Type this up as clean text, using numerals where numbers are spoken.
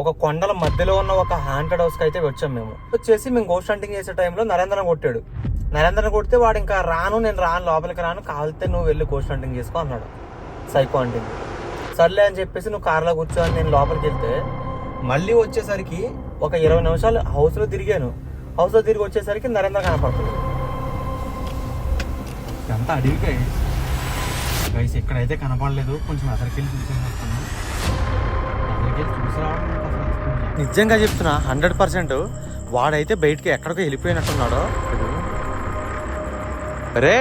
ఒక కొండల మధ్యలో ఉన్న ఒక హాంటెడ్ హౌస్కి అయితే వచ్చాం. మేము గోస్ట్ హంటింగ్ చేసే టైంలో నరేంద్రని కొట్టాడు. నరేంద్రని కొడితే వాడు ఇంకా నేను రాను లోపలికి రాను, కావాలితే నువ్వు వెళ్ళి గోస్ట్ హంటింగ్ చేసుకో అన్నాడు. Psycho hunting. సర్లే అని చెప్పేసి నువ్వు కార్లో కూర్చో అని నేను లోపలికి వెళ్తే మళ్ళీ వచ్చేసరికి ఒక 20 నిమిషాలు హౌస్లో తిరిగాను. హౌస్లో తిరిగి వచ్చేసరికి నరేంద్ర కనపడుతుంది. అంతా అడిగిపోయి గైస్ ఎక్కడైతే కనపడలేదు, కొంచెం ఎదరికెళ్ళి చూసి నిజంగా చెప్తున్నా 100% వాడైతే బయటికి ఎక్కడికో వెళ్ళిపోయినట్టున్నాడో. రే